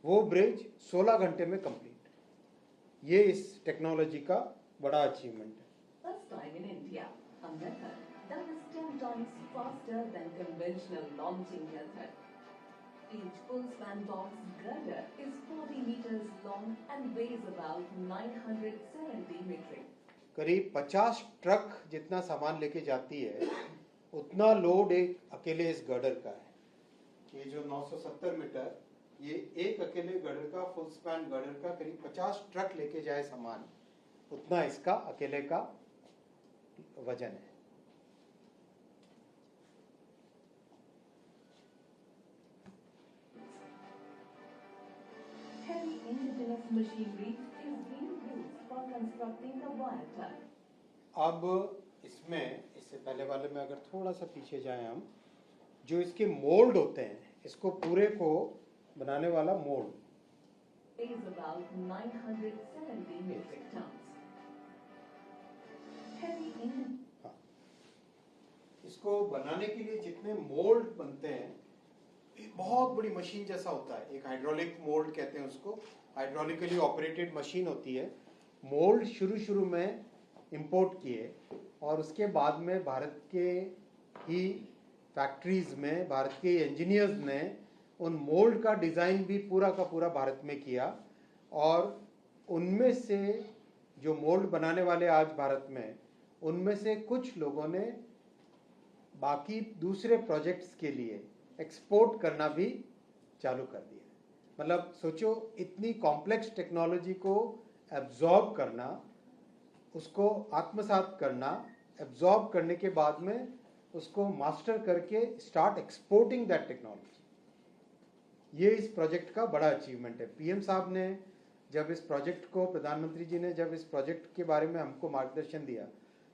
वो ब्रिज 16 घंटे में कंप्लीट। ये इस टेक्नोलॉजी का बड़ा अचीवमेंट है। First time in India, a method that is 10 times faster than conventional launching method. Each full span box girder is 40 meters long and weighs about 970 metric. करीब 50 truck जितना सामान लेके जाती है उतना लोड एक अकेले इस गर्डर का है। ये जो 970 मीटर, ये एक अकेले गर्डर का, फुल स्पैन गर्डर का करीब 50 ट्रक लेके जाए सामान, उतना इसका अकेले का वजन है। Heavy indigenous machinery is being used for constructing the wire truck. अब इसमें, इससे पहले वाले में अगर थोड़ा सा पीछे जाएं हम, जो इसके मोल्ड होते हैं, इसको पूरे को बनाने वाला mould is about 970 metric tons. Heavy हाँ, इसको बनाने के लिए जितने मोल्ड बनते हैं, एक बहुत बड़ी मशीन जैसा होता है। एक हाइड्रोलिक मोल्ड कहते हैं उसको, हाइड्रोलिकली ऑपरेटेड मशीन होती है। मोल्ड शुरू में इंपोर्ट किए और उसके बाद में भारत के ही फैक्ट्रीज में भारत के इंजीनियर्स ने उन मोल्ड का डिज़ाइन भी पूरा का पूरा भारत में किया, और उनमें से जो मोल्ड बनाने वाले आज भारत में, उनमें से कुछ लोगों ने बाकी दूसरे प्रोजेक्ट्स के लिए एक्सपोर्ट करना भी चालू कर दिया। मतलब सोचो, इतनी कॉम्प्लेक्स टेक्नोलॉजी को एब्जॉर्ब करना, उसको आत्मसात करना, एब्जॉर्ब करने के बाद में उसको मास्टर करके स्टार्ट एक्सपोर्टिंग दैट टेक्नोलॉजी। ये इस प्रोजेक्ट का बड़ा अचीवमेंट है। पीएम साहब ने जब इस प्रोजेक्ट को, प्रधानमंत्री जी ने जब इस प्रोजेक्ट के बारे में हमको मार्गदर्शन दिया,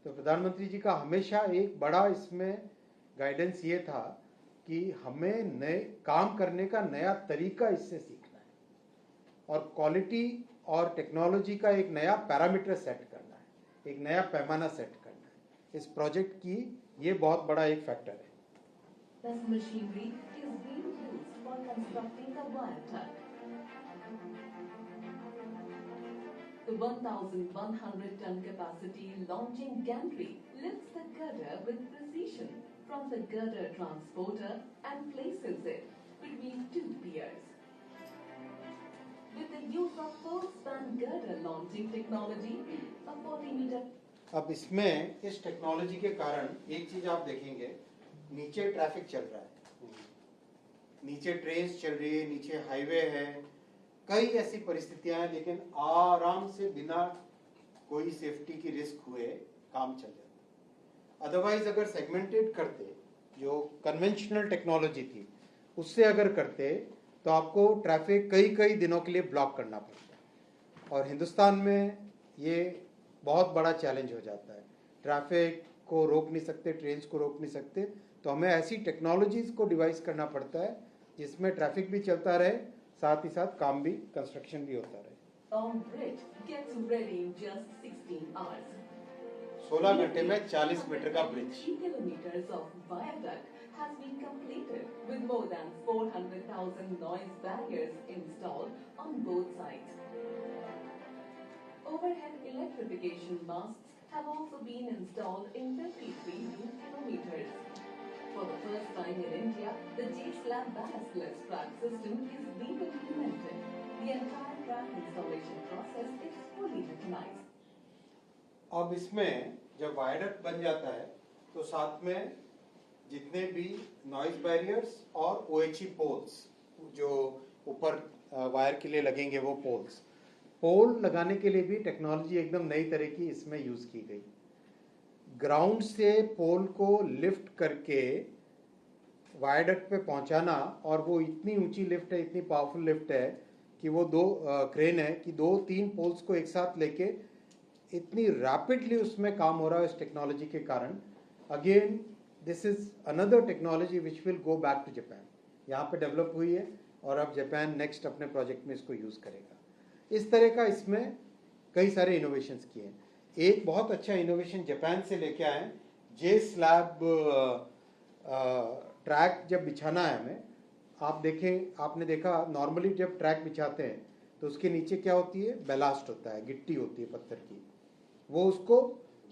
तो प्रधानमंत्री जी का हमेशा एक बड़ा इसमें गाइडेंस ये था कि हमें नए काम करने का नया तरीका इससे सीखना है, और क्वालिटी और टेक्नोलॉजी का एक नया पैरामीटर सेट करना है, एक नया पैमाना सेट करना है। इस प्रोजेक्ट की ये बहुत बड़ा एक फैक्टर है। This machinery is being used for constructing the wire truck. The 1,100-ton capacity launching gantry lifts the girder with precision from the girder transporter and places it between two piers. With the use of full-span girder launching technology, a 40-meter अब इसमें इस technology के कारण एक चीज आप देखेंगे, नीचे ट्रैफिक चल रहा है, नीचे ट्रेन चल रही है, नीचे हाईवे है, कई ऐसी परिस्थितियां हैं, लेकिन आराम से बिना कोई सेफ्टी की रिस्क हुए काम चल जाता। अदरवाइज अगर सेगमेंटेड करते, जो कन्वेंशनल टेक्नोलॉजी थी उससे अगर करते, तो आपको ट्रैफिक कई दिनों के लिए ब्लॉक करना पड़ता, और हिंदुस्तान में ये बहुत बड़ा चैलेंज हो जाता है। ट्रैफिक को रोक नहीं सकते, ट्रेन को रोक नहीं सकते, तो हमें ऐसी टेक्नोलॉजीज को डिवाइस करना पड़ता है जिसमें ट्रैफिक भी चलता रहे, साथ ही साथ काम भी, कंस्ट्रक्शन भी होता रहे। 16 घंटे में 40 मीटर का bridge. kilometers of viaduct has been completed with more than 400,000 noise barriers installed on both sides. Overhead electrification masts have also been installed in 53 kilometers. For the first time in India, the J-slab ballastless track system is being implemented. The entire track installation process is fully mechanized. अब इसमें जब viaduct बन जाता है, तो साथ में जितने भी नॉइज बैरियर्स और OHE पोल्स जो ऊपर वायर के लिए लगेंगे, वो पोल लगाने के लिए भी टेक्नोलॉजी एकदम नई तरह की इसमें यूज की गई। ग्राउंड से पोल को लिफ्ट करके वायरडक्ट पे पहुंचाना, और वो इतनी ऊंची लिफ्ट है, इतनी पावरफुल लिफ्ट है कि वो क्रेन है कि 2-3 पोल्स को एक साथ लेके इतनी रैपिडली उसमें काम हो रहा है इस टेक्नोलॉजी के कारण। Again this is another technology which will go back to Japan. यहाँ पे डेवलप हुई है और अब जापान नेक्स्ट अपने प्रोजेक्ट में इसको यूज करेगा। इस तरह का इसमें कई सारे इनोवेशंस किए हैं। एक बहुत अच्छा इनोवेशन जापान से लेके आए, जे स्लैब ट्रैक जब बिछाना है हमें, आप देखें, आपने देखा नॉर्मली जब ट्रैक बिछाते हैं तो उसके नीचे क्या होती है, बेलास्ट होता है, गिट्टी होती है पत्थर की, वो उसको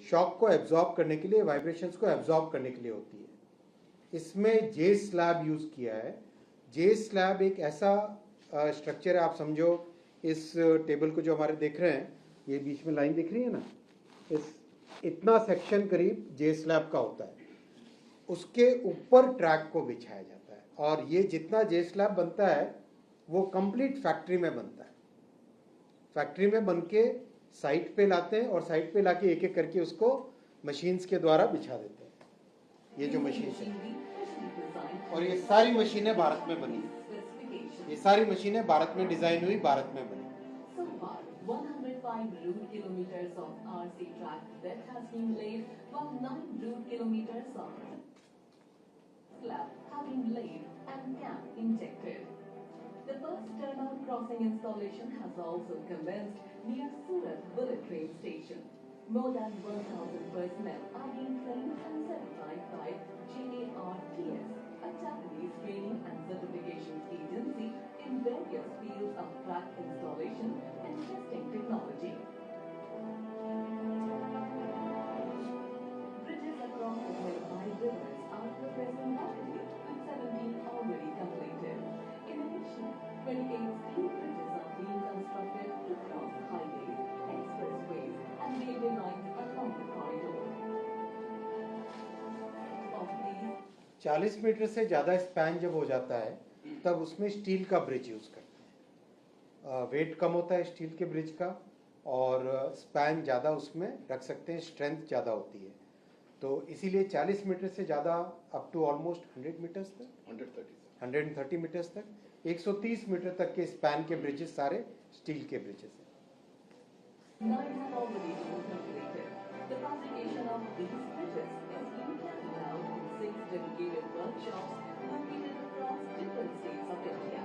शॉक को एब्जॉर्ब करने के लिए, वाइब्रेशंस को एब्जॉर्ब करने के लिए होती है। इसमें जे स्लैब यूज किया है। जे स्लैब एक ऐसा स्ट्रक्चर है, आप समझो इस टेबल को जो हमारे देख रहे हैं, ये बीच में लाइन दिख रही है ना, इस इतना सेक्शन करीब जे स्लैब का होता है, उसके ऊपर ट्रैक को बिछाया जाता है। और ये जितना जे स्लैब बनता है वो कंप्लीट फैक्ट्री में बनता है। फैक्ट्री में बन के साइट पे लाते हैं और साइट पे लाके एक एक करके उसको मशीन्स के द्वारा बिछा देते हैं। ये जो मशीन है, और ये सारी मशीनें भारत में बनी, ये सारी मशीनें भारत में डिजाइन हुई, भारत में बनी। So far, 105 route kilometers of RC track that has been laid, while 9 route kilometers of slab have been laid and camp injected. The first tunnel crossing installation has also commenced near Surat Bullet Train Station. More than 1,000 personnel are being trained and certified by JARTS, a Japanese training and certification agency in various fields of track installation and testing technology. Bridges across the 25 rivers are progressing rapidly, with 17 already completed. In addition, 28 steel bridges are being constructed to cross highways, expressways, and railway lines along the corridor. Of these, 40 metre से ज़्यादा span जब हो जाता है तब उसमें steel का bridge use करते हैं। वेट कम होता है स्टील के ब्रिज का, और स्पैन ज़्यादा उसमें रख सकते हैं, स्ट्रेंथ ज़्यादा होती है। तो इसीलिए 40 मीटर से ज़्यादा अप टू ऑलमोस्ट 100 मीटर्स तक, 130 मीटर्स तक, 130 मीटर तक के स्पैन के ब्रिजेस सारे स्टील के ब्रिजेस हैं। 9 have already been completed. The fabrication of these bridges is being carried out in 6 dedicated workshops located across different states of India.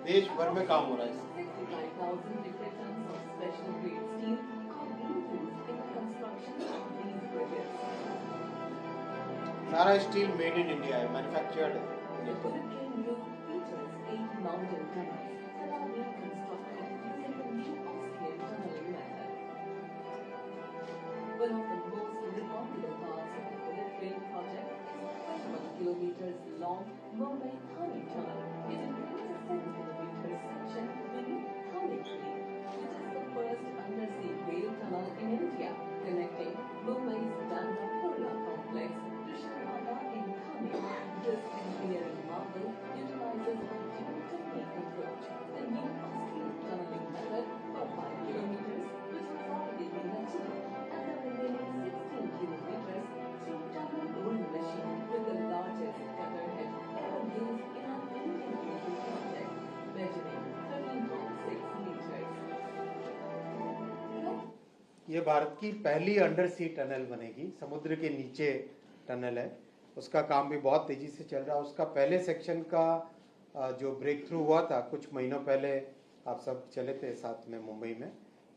देश भर में काम हो रहा है इससे। 65,000 metric tons of special grade steel are being used in the construction of these bridges. सारा steel made in India है, मैन्युफैक्चर्ड है। The bullet train route features 8 mountain tunnels that are being constructed using the new Austrian tunneling method. One of the most remarkable parts of the bullet train project is the 21 kilometers long Mumbai-Thane tunnel. It includes a 7 kilometer section beneath Thane Creek, which is the first undersea rail tunnel in India, connecting Mumbai's Bandra Kurla complex to Sharada in Thane. This engineering marvel utilizes a geotechnique approach, the new Austrian tunneling method for 5 kilometers, which has already been achieved, and the remaining 16 kilometers through tunnel rolling machine with the largest cutter head ever used in an Indian railway project, measuring 13.6 meters. ये भारत की पहली under सी tunnel बनेगी, समुद्र के नीचे tunnel है। उसका काम भी बहुत तेजी से चल रहा है। उसका पहले सेक्शन का जो ब्रेक थ्रू हुआ था कुछ महीनों पहले, आप सब चले थे साथ में मुंबई में,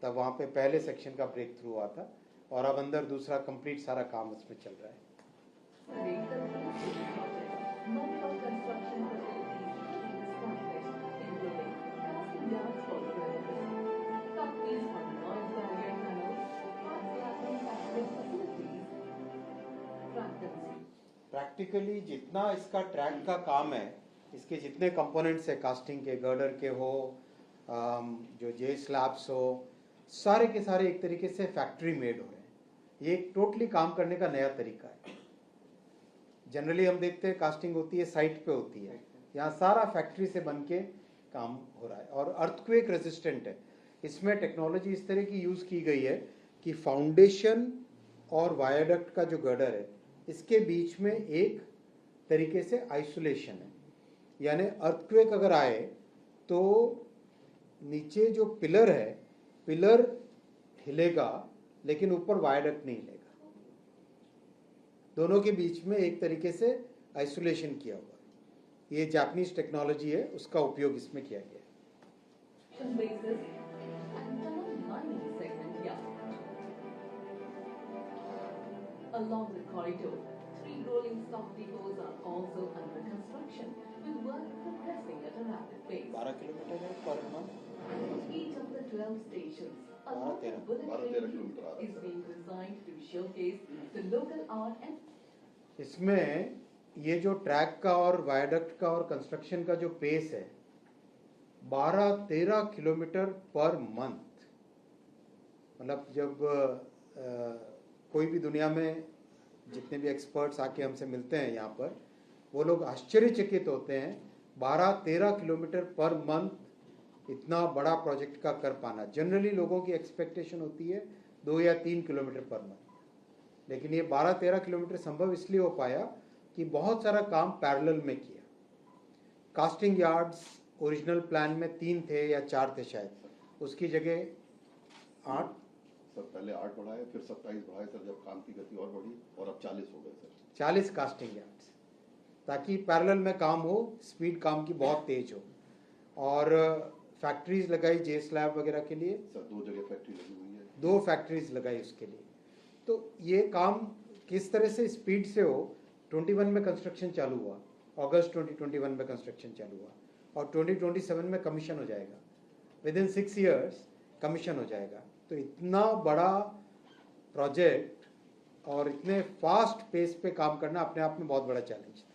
तब वहाँ पे पहले सेक्शन का ब्रेक थ्रू हुआ था, और अब अंदर दूसरा कंप्लीट सारा काम उसमें चल रहा है। प्रैक्टिकली जितना इसका ट्रैक का काम है, इसके जितने कंपोनेंट्स है, कास्टिंग के, गर्डर के हो, जो जे स्लैब्स हो, सारे के सारे एक तरीके से फैक्ट्री मेड हो रहे हैं। ये एक टोटली काम करने का नया तरीका है। जनरली हम देखते हैं कास्टिंग होती है साइट पे होती है, यहाँ सारा फैक्ट्री से बन के काम हो रहा है, और अर्थक्वेक रेजिस्टेंट है। इसमें टेक्नोलॉजी इस तरह की यूज की गई है कि फाउंडेशन और वायरडक्ट का जो गर्डर है, इसके बीच में एक तरीके से आइसोलेशन है, यानी अर्थक्वेक अगर आए तो नीचे जो पिलर है, पिलर हिलेगा लेकिन ऊपर वायरडक्ट नहीं हिलेगा। दोनों के बीच में एक तरीके से आइसोलेशन किया हुआ है। ये जापानीज टेक्नोलॉजी है, उसका उपयोग इसमें किया गया है। Along the corridor, 3 rolling stock depots are also under construction, with work progressing at a rapid pace. 12 kilometre है per month. Each of the 12 stations, a बारह, local तेरह। bullet 12 train किलोमीटर आ रहा is है। being designed to showcase the local art and इसमें ये जो track का और वायडक्ट का और कंस्ट्रक्शन का जो पेस है 12-13 किलोमीटर पर मंथ। मतलब जब कोई भी दुनिया में जितने भी एक्सपर्ट्स आके हमसे मिलते हैं यहाँ पर, वो लोग आश्चर्यचकित होते हैं 12-13 किलोमीटर पर मंथ इतना बड़ा प्रोजेक्ट का कर पाना। जनरली लोगों की एक्सपेक्टेशन होती है 2 या 3 किलोमीटर पर मंथ, लेकिन ये 12-13 किलोमीटर संभव इसलिए हो पाया कि बहुत सारा काम पैरेलल में किया। कास्टिंग यार्ड्स ओरिजिनल प्लान में 3 थे या 4 थे शायद, उसकी जगह 8 सर पहले 8 बढ़ाए, फिर 27 बढ़ाए सर, जब काम की गति और बढ़ी, और अब 40 हो गए सर। 40 कास्टिंग यार्ड्स, ताकि पैरेलल में काम हो, स्पीड काम की बहुत तेज हो। और फैक्ट्रीज लगाई जे स्लैब वगैरह के लिए, सर 2 जगह फैक्ट्री लगी हुई है। 2 फैक्ट्रीज लगाई उसके लिए। तो ये काम किस तरह से स्पीड से हो, 21 में कंस्ट्रक्शन चालू हुआ, अगस्त 2021 में कंस्ट्रक्शन चालू हुआ और 2027 में कमीशन हो जाएगा। विद इन 6 ईयर्स कमीशन हो जाएगा। तो इतना बड़ा प्रोजेक्ट और इतने फास्ट पेस पे काम करना अपने आप में बहुत बड़ा चैलेंज था।